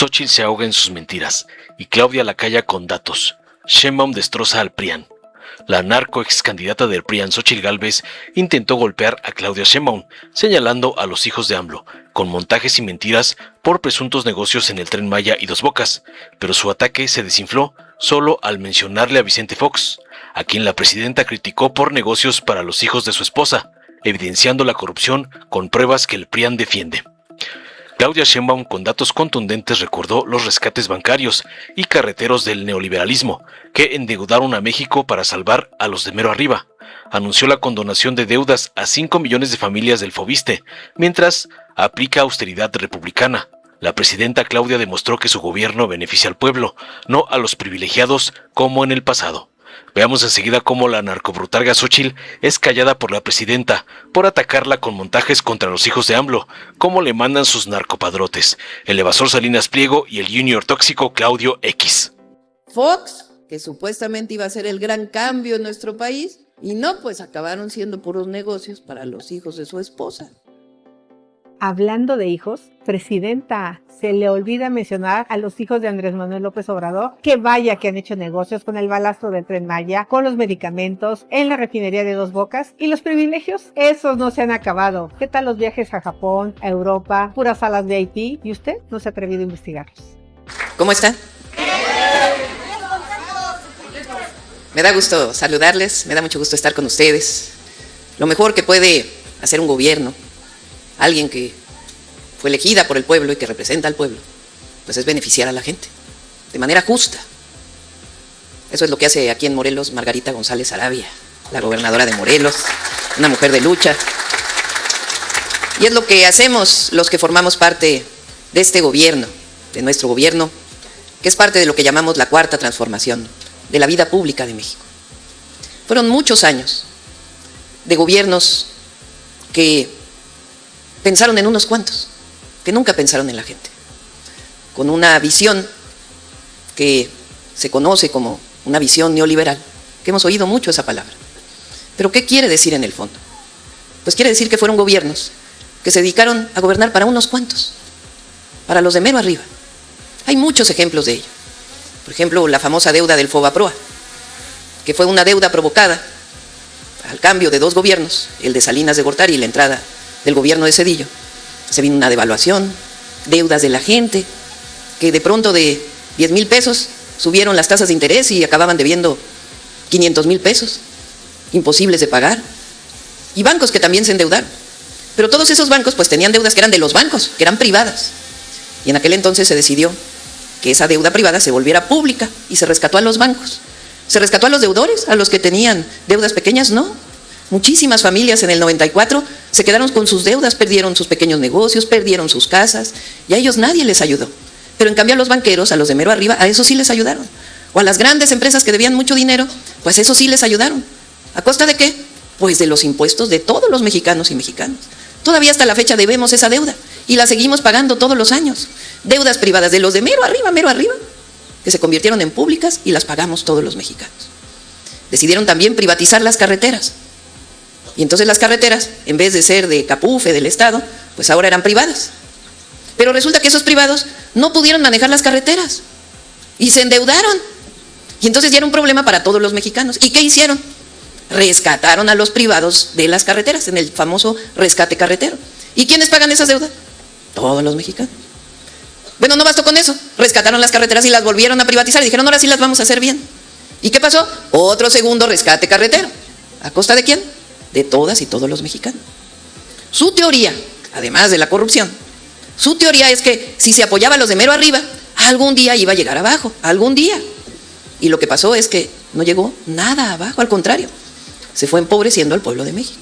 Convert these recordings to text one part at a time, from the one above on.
Xóchitl se ahoga en sus mentiras y Claudia la calla con datos. Sheinbaum destroza al PRIAN. La narco ex candidata del PRIAN, Xóchitl Gálvez, intentó golpear a Claudia Sheinbaum, señalando a los hijos de AMLO, con montajes y mentiras por presuntos negocios en el Tren Maya y Dos Bocas, pero su ataque se desinfló solo al mencionarle a Vicente Fox, a quien la presidenta criticó por negocios para los hijos de su esposa, evidenciando la corrupción con pruebas que el PRIAN defiende. Claudia Sheinbaum, con datos contundentes, recordó los rescates bancarios y carreteros del neoliberalismo, que endeudaron a México para salvar a los de mero arriba. Anunció la condonación de deudas a 5 millones de familias del Fobiste, mientras aplica austeridad republicana. La presidenta Claudia demostró que su gobierno beneficia al pueblo, no a los privilegiados como en el pasado. Veamos enseguida cómo la narcobrutarga Xóchitl es callada por la presidenta por atacarla con montajes contra los hijos de AMLO, como le mandan sus narcopadrotes, el evasor Salinas Pliego y el junior tóxico Claudio X. Fox, que supuestamente iba a ser el gran cambio en nuestro país, y no, pues acabaron siendo puros negocios para los hijos de su esposa. Hablando de hijos, presidenta, se le olvida mencionar a los hijos de Andrés Manuel López Obrador, que vaya que han hecho negocios con el balazo del Tren Maya, con los medicamentos, en la refinería de Dos Bocas, y los privilegios, esos no se han acabado. ¿Qué tal los viajes a Japón, a Europa, puras salas VIP? ¿Y usted no se ha atrevido a investigarlos? ¿Cómo están? Me da gusto saludarles, me da mucho gusto estar con ustedes. Lo mejor que puede hacer un gobierno, alguien que fue elegida por el pueblo y que representa al pueblo, pues es beneficiar a la gente, de manera justa. Eso es lo que hace aquí en Morelos Margarita González Arabia, la gobernadora de Morelos, una mujer de lucha. Y es lo que hacemos los que formamos parte de este gobierno, de nuestro gobierno, que es parte de lo que llamamos la cuarta transformación de la vida pública de México. Fueron muchos años de gobiernos que pensaron en unos cuantos, que nunca pensaron en la gente, con una visión que se conoce como una visión neoliberal, que hemos oído mucho esa palabra. Pero ¿qué quiere decir en el fondo? Pues quiere decir que fueron gobiernos que se dedicaron a gobernar para unos cuantos, para los de mero arriba. Hay muchos ejemplos de ello. Por ejemplo, la famosa deuda del Fobaproa, que fue una deuda provocada al cambio de dos gobiernos, el de Salinas de Gortari y la entrada del gobierno de Zedillo. Se vino una devaluación, deudas de la gente, que de pronto de 10,000 pesos subieron las tasas de interés y acababan debiendo 500,000 pesos, imposibles de pagar. Y bancos que también se endeudaron. Pero todos esos bancos pues tenían deudas que eran de los bancos, que eran privadas. Y en aquel entonces se decidió que esa deuda privada se volviera pública y se rescató a los bancos. ¿Se rescató a los deudores, a los que tenían deudas pequeñas? No. Muchísimas familias en el 94 se quedaron con sus deudas, perdieron sus pequeños negocios, perdieron sus casas, y a ellos nadie les ayudó. Pero en cambio a los banqueros, a los de mero arriba, a eso sí les ayudaron. O a las grandes empresas que debían mucho dinero, pues eso sí les ayudaron. ¿A costa de qué? Pues de los impuestos de todos los mexicanos y mexicanas. Todavía hasta la fecha debemos esa deuda y la seguimos pagando todos los años. Deudas privadas de los de mero arriba, que se convirtieron en públicas y las pagamos todos los mexicanos. Decidieron también privatizar las carreteras. Y entonces las carreteras, en vez de ser de Capufe, del Estado, pues ahora eran privadas. Pero resulta que esos privados no pudieron manejar las carreteras y se endeudaron. Y entonces ya era un problema para todos los mexicanos. ¿Y qué hicieron? Rescataron a los privados de las carreteras, en el famoso rescate carretero. ¿Y quiénes pagan esas deudas? Todos los mexicanos. Bueno, no bastó con eso. Rescataron las carreteras y las volvieron a privatizar y dijeron, ahora sí las vamos a hacer bien. ¿Y qué pasó? Otro segundo rescate carretero. ¿A costa de quién? De todas y todos los mexicanos. Su teoría, además de la corrupción, su teoría es que si se apoyaba a los de mero arriba, algún día iba a llegar abajo, algún día. Y lo que pasó es que no llegó nada abajo, al contrario, se fue empobreciendo al pueblo de México.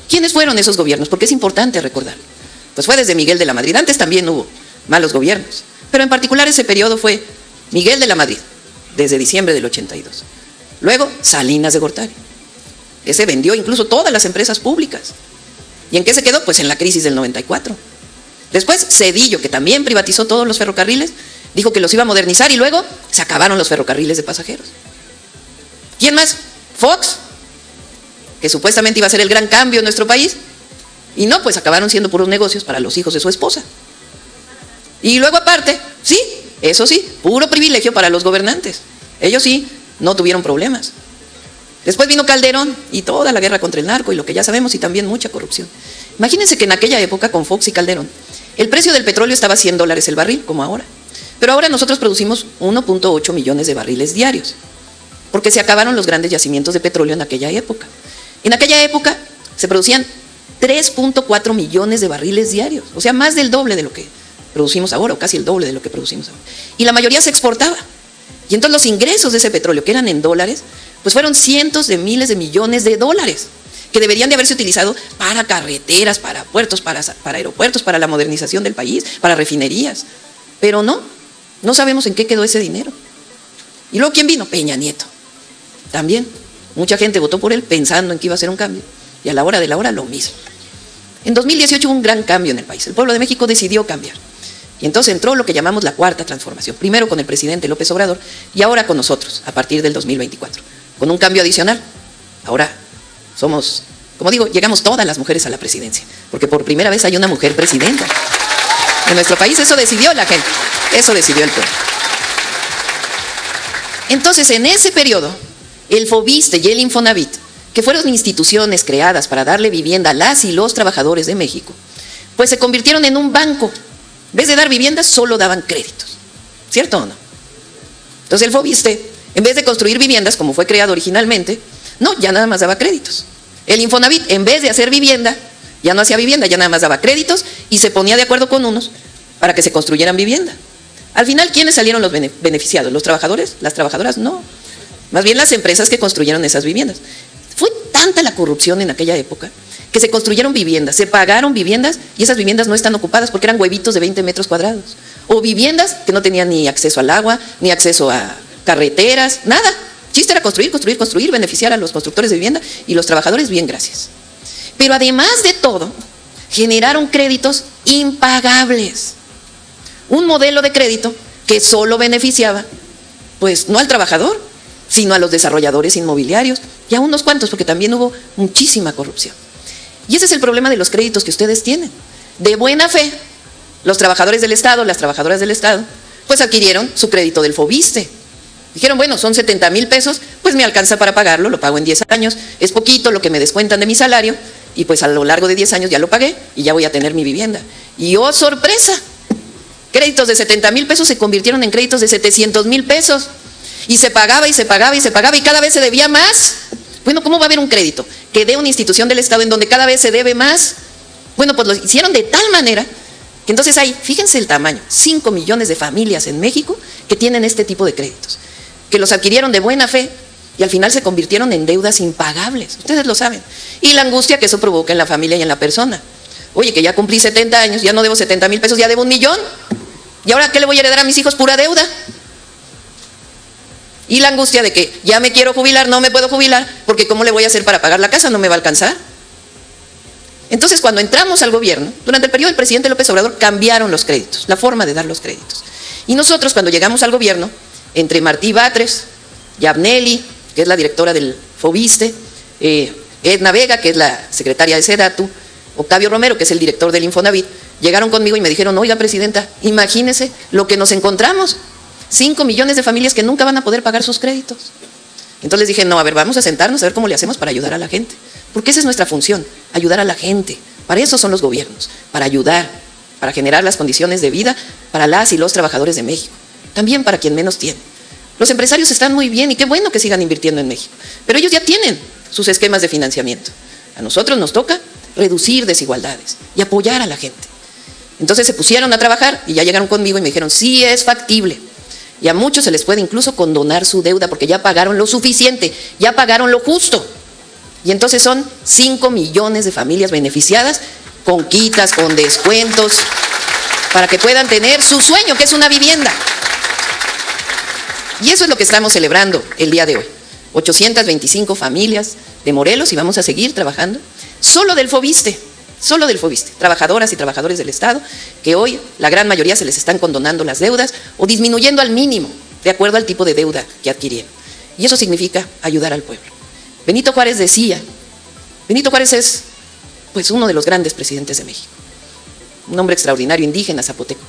¿Quiénes fueron esos gobiernos? Porque es importante recordar. Pues fue desde Miguel de la Madrid, antes también hubo malos gobiernos, pero en particular ese periodo fue Miguel de la Madrid, desde diciembre del 82. Luego Salinas de Gortari. Ese vendió incluso todas las empresas públicas. ¿Y en qué se quedó? Pues en la crisis del 94. Después Zedillo, que también privatizó todos los ferrocarriles, dijo que los iba a modernizar y luego se acabaron los ferrocarriles de pasajeros. ¿Quién más? Fox, que supuestamente iba a ser el gran cambio en nuestro país, y no, pues acabaron siendo puros negocios para los hijos de su esposa. Y luego aparte, sí, eso sí, puro privilegio para los gobernantes. Ellos sí, no tuvieron problemas. Después vino Calderón y toda la guerra contra el narco y lo que ya sabemos y también mucha corrupción. Imagínense que en aquella época con Fox y Calderón, el precio del petróleo estaba a $100 el barril, como ahora. Pero ahora nosotros producimos 1.8 millones de barriles diarios, porque se acabaron los grandes yacimientos de petróleo en aquella época. En aquella época se producían 3.4 millones de barriles diarios, o sea, más del doble de lo que producimos ahora, o casi el doble de lo que producimos ahora. Y la mayoría se exportaba. Y entonces los ingresos de ese petróleo, que eran en dólares, pues fueron cientos de miles de millones de dólares, que deberían de haberse utilizado para carreteras, para puertos, para aeropuertos, para la modernización del país, para refinerías. Pero no sabemos en qué quedó ese dinero. Y luego, ¿quién vino? Peña Nieto. También, mucha gente votó por él pensando en que iba a ser un cambio. Y a la hora de la hora, lo mismo. En 2018 hubo un gran cambio en el país. El pueblo de México decidió cambiar. Y entonces entró lo que llamamos la cuarta transformación. Primero con el presidente López Obrador y ahora con nosotros, a partir del 2024. Con un cambio adicional. Ahora somos, como digo, llegamos todas las mujeres a la presidencia. Porque por primera vez hay una mujer presidenta. En nuestro país eso decidió la gente. Eso decidió el pueblo. Entonces, en ese periodo, el Fobiste y el Infonavit, que fueron instituciones creadas para darle vivienda a las y los trabajadores de México, pues se convirtieron en un banco. En vez de dar viviendas, solo daban créditos. ¿Cierto o no? Entonces el Fobiste, en vez de construir viviendas, como fue creado originalmente, no, ya nada más daba créditos. El Infonavit, en vez de hacer vivienda, ya no hacía vivienda, ya nada más daba créditos y se ponía de acuerdo con unos para que se construyeran vivienda. Al final, ¿quiénes salieron los beneficiados? ¿Los trabajadores? ¿Las trabajadoras? No. Más bien las empresas que construyeron esas viviendas. Fue tanta la corrupción en aquella época que se construyeron viviendas, se pagaron viviendas y esas viviendas no están ocupadas porque eran huevitos de 20 metros cuadrados. O viviendas que no tenían ni acceso al agua, ni acceso a carreteras, nada. El chiste era construir, construir, construir, beneficiar a los constructores de vivienda y los trabajadores, bien, gracias. Pero además de todo, generaron créditos impagables. Un modelo de crédito que solo beneficiaba, pues no al trabajador, sino a los desarrolladores inmobiliarios y a unos cuantos, porque también hubo muchísima corrupción. Y ese es el problema de los créditos que ustedes tienen. De buena fe, los trabajadores del Estado, las trabajadoras del Estado, pues adquirieron su crédito del Fobiste. Dijeron, bueno, son 70,000 pesos, pues me alcanza para pagarlo, lo pago en 10 años, es poquito lo que me descuentan de mi salario, y pues a lo largo de 10 años ya lo pagué y ya voy a tener mi vivienda. Y ¡oh, sorpresa! Créditos de 70,000 pesos se convirtieron en créditos de 700,000 pesos. Y se pagaba y se pagaba y se pagaba y cada vez se debía más. Bueno, ¿cómo va a haber un crédito que dé una institución del Estado en donde cada vez se debe más? Bueno, pues lo hicieron de tal manera que entonces hay, fíjense el tamaño, 5 millones de familias en México que tienen este tipo de créditos, que los adquirieron de buena fe y al final se convirtieron en deudas impagables. Ustedes lo saben. Y la angustia que eso provoca en la familia y en la persona. Oye, que ya cumplí 70 años, ya no debo 70,000 pesos, ya debo 1,000,000. ¿Y ahora qué le voy a heredar a mis hijos? Pura deuda. Y la angustia de que ya me quiero jubilar, no me puedo jubilar, porque ¿cómo le voy a hacer para pagar la casa? No me va a alcanzar. Entonces, cuando entramos al gobierno, durante el periodo del presidente López Obrador, cambiaron los créditos, la forma de dar los créditos. Y nosotros, cuando llegamos al gobierno, entre Martí Batres, Yabneli, que es la directora del Fobiste, Edna Vega, que es la secretaria de Sedatu, Octavio Romero, que es el director del Infonavit, llegaron conmigo y me dijeron, oiga, presidenta, imagínese lo que nos encontramos. 5 millones de familias que nunca van a poder pagar sus créditos. Entonces les dije, no, a ver, vamos a sentarnos a ver cómo le hacemos para ayudar a la gente. Porque esa es nuestra función, ayudar a la gente. Para eso son los gobiernos, para ayudar, para generar las condiciones de vida para las y los trabajadores de México. También para quien menos tiene. Los empresarios están muy bien y qué bueno que sigan invirtiendo en México. Pero ellos ya tienen sus esquemas de financiamiento. A nosotros nos toca reducir desigualdades y apoyar a la gente. Entonces se pusieron a trabajar y ya llegaron conmigo y me dijeron, sí es factible. Y a muchos se les puede incluso condonar su deuda porque ya pagaron lo suficiente, ya pagaron lo justo. Y entonces son 5 millones de familias beneficiadas con quitas, con descuentos, para que puedan tener su sueño, que es una vivienda. Y eso es lo que estamos celebrando el día de hoy. 825 familias de Morelos y vamos a seguir trabajando solo del Fobiste. Solo del Fobiste, trabajadoras y trabajadores del Estado, que hoy la gran mayoría se les están condonando las deudas o disminuyendo al mínimo, de acuerdo al tipo de deuda que adquirieron. Y eso significa ayudar al pueblo. Benito Juárez decía, Benito Juárez es pues uno de los grandes presidentes de México, un hombre extraordinario, indígena, zapoteco.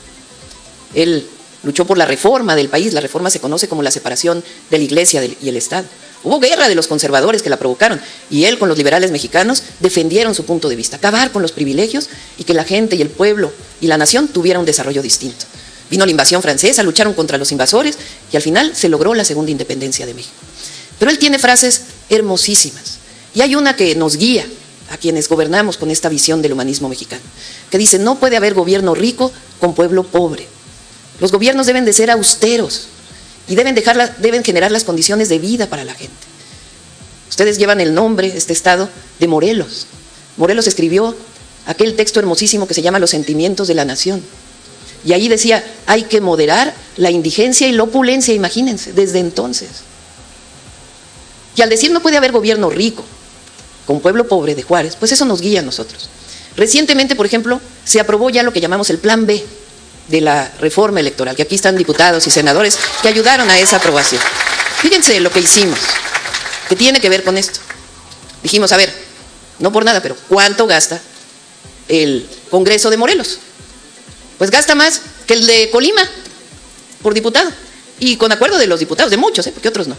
Él luchó por la reforma del país. La reforma se conoce como la separación de la iglesia y el Estado. Hubo guerra de los conservadores que la provocaron y él con los liberales mexicanos defendieron su punto de vista, acabar con los privilegios y que la gente y el pueblo y la nación tuviera un desarrollo distinto. Vino la invasión francesa, lucharon contra los invasores y al final se logró la segunda independencia de México. Pero él tiene frases hermosísimas y hay una que nos guía a quienes gobernamos con esta visión del humanismo mexicano, que dice: no puede haber gobierno rico con pueblo pobre. Los gobiernos deben de ser austeros y deben generar las condiciones de vida para la gente. Ustedes llevan el nombre, este estado, de Morelos. Morelos escribió aquel texto hermosísimo que se llama Los sentimientos de la nación. Y ahí decía, hay que moderar la indigencia y la opulencia, imagínense, desde entonces. Y al decir no puede haber gobierno rico con pueblo pobre de Juárez, pues eso nos guía a nosotros. Recientemente, por ejemplo, se aprobó ya lo que llamamos el Plan B de la reforma electoral, que aquí están diputados y senadores que ayudaron a esa aprobación. Fíjense lo que hicimos, que tiene que ver con esto. Dijimos, a ver, no por nada, pero ¿cuánto gasta el Congreso de Morelos? Pues gasta más que el de Colima, por diputado. Y con acuerdo de los diputados, de muchos, porque otros no,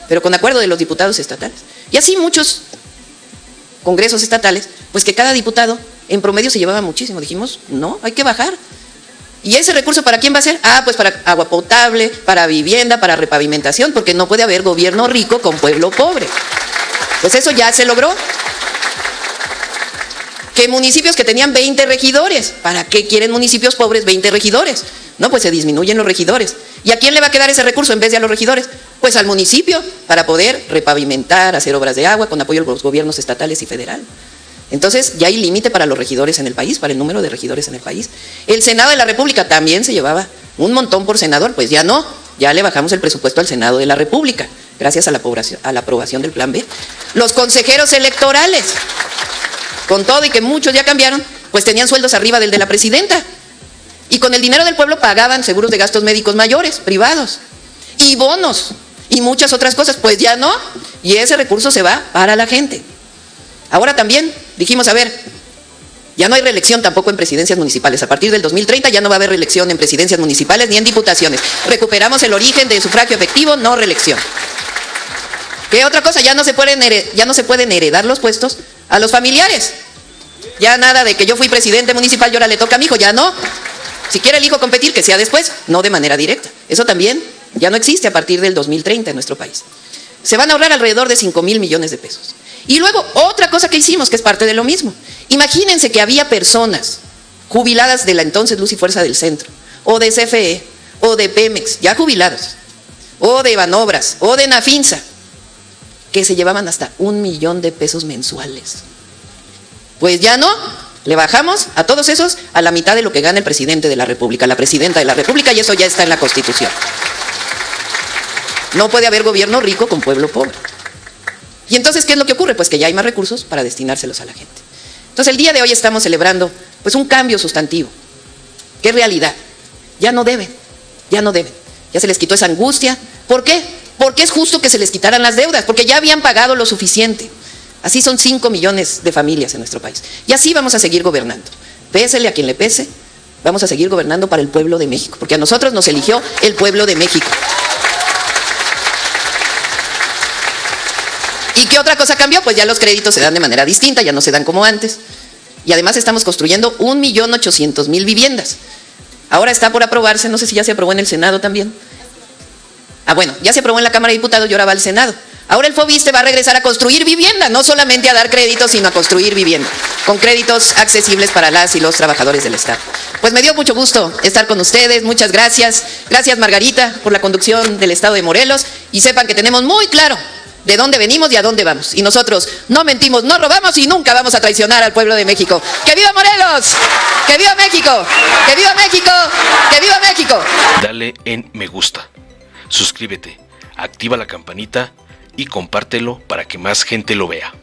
pero con acuerdo de los diputados estatales. Y así muchos congresos estatales, pues que cada diputado en promedio se llevaba muchísimo. Dijimos, no, hay que bajar. ¿Y ese recurso para quién va a ser? Ah, pues para agua potable, para vivienda, para repavimentación, porque no puede haber gobierno rico con pueblo pobre. Pues eso ya se logró. Que municipios que tenían 20 regidores, ¿para qué quieren municipios pobres 20 regidores? No, pues se disminuyen los regidores. ¿Y a quién le va a quedar ese recurso en vez de a los regidores? Pues al municipio, para poder repavimentar, hacer obras de agua con apoyo de los gobiernos estatales y federal. Entonces ya hay límite para los regidores en el país, para el número de regidores en el país. El Senado de la República también se llevaba un montón por senador, pues ya no, ya le bajamos el presupuesto al Senado de la República, gracias a la aprobación del Plan B. Los consejeros electorales, con todo y que muchos ya cambiaron, pues tenían sueldos arriba del de la presidenta. Y con el dinero del pueblo pagaban seguros de gastos médicos mayores, privados, y bonos, y muchas otras cosas, pues ya no, y ese recurso se va para la gente. Ahora también dijimos, a ver, ya no hay reelección tampoco en presidencias municipales. A partir del 2030 ya no va a haber reelección en presidencias municipales ni en diputaciones. Recuperamos el origen de sufragio efectivo, no reelección. ¿Qué otra cosa? Ya no se pueden heredar los puestos a los familiares. Ya nada de que yo fui presidente municipal y ahora le toca a mi hijo, ya no. Si quiere el hijo competir, que sea después, no de manera directa. Eso también ya no existe a partir del 2030 en nuestro país. Se van a ahorrar alrededor de 5,000 millones de pesos. Y luego, otra cosa que hicimos, que es parte de lo mismo. Imagínense que había personas jubiladas de la entonces Luz y Fuerza del Centro, o de CFE, o de Pemex, ya jubilados, o de Banobras, o de Nafinsa, que se llevaban hasta 1 millón de pesos mensuales. Pues ya no, le bajamos a todos esos a la mitad de lo que gana el presidente de la República, la presidenta de la República, y eso ya está en la Constitución. No puede haber gobierno rico con pueblo pobre. Y entonces, ¿qué es lo que ocurre? Pues que ya hay más recursos para destinárselos a la gente. Entonces, el día de hoy estamos celebrando pues un cambio sustantivo. ¿Qué realidad? Ya no deben. Ya se les quitó esa angustia. ¿Por qué? Porque es justo que se les quitaran las deudas, porque ya habían pagado lo suficiente. Así son 5 millones de familias en nuestro país. Y así vamos a seguir gobernando. Pésele a quien le pese, vamos a seguir gobernando para el pueblo de México, porque a nosotros nos eligió el pueblo de México. ¿Y qué otra cosa cambió? Pues ya los créditos se dan de manera distinta, ya no se dan como antes. Y además estamos construyendo 1,800,000 viviendas. Ahora está por aprobarse, no sé si ya se aprobó en el Senado también. Bueno, ya se aprobó en la Cámara de Diputados y ahora va al Senado. Ahora el FOBISSSTE va a regresar a construir vivienda, no solamente a dar créditos, sino a construir vivienda, con créditos accesibles para las y los trabajadores del Estado. Pues me dio mucho gusto estar con ustedes, muchas gracias. Gracias, Margarita, por la conducción del Estado de Morelos, y sepan que tenemos muy claro de dónde venimos y a dónde vamos. Y nosotros no mentimos, no robamos y nunca vamos a traicionar al pueblo de México. ¡Que viva Morelos! ¡Que viva México! ¡Que viva México! ¡Que viva México! Dale en me gusta, suscríbete, activa la campanita y compártelo para que más gente lo vea.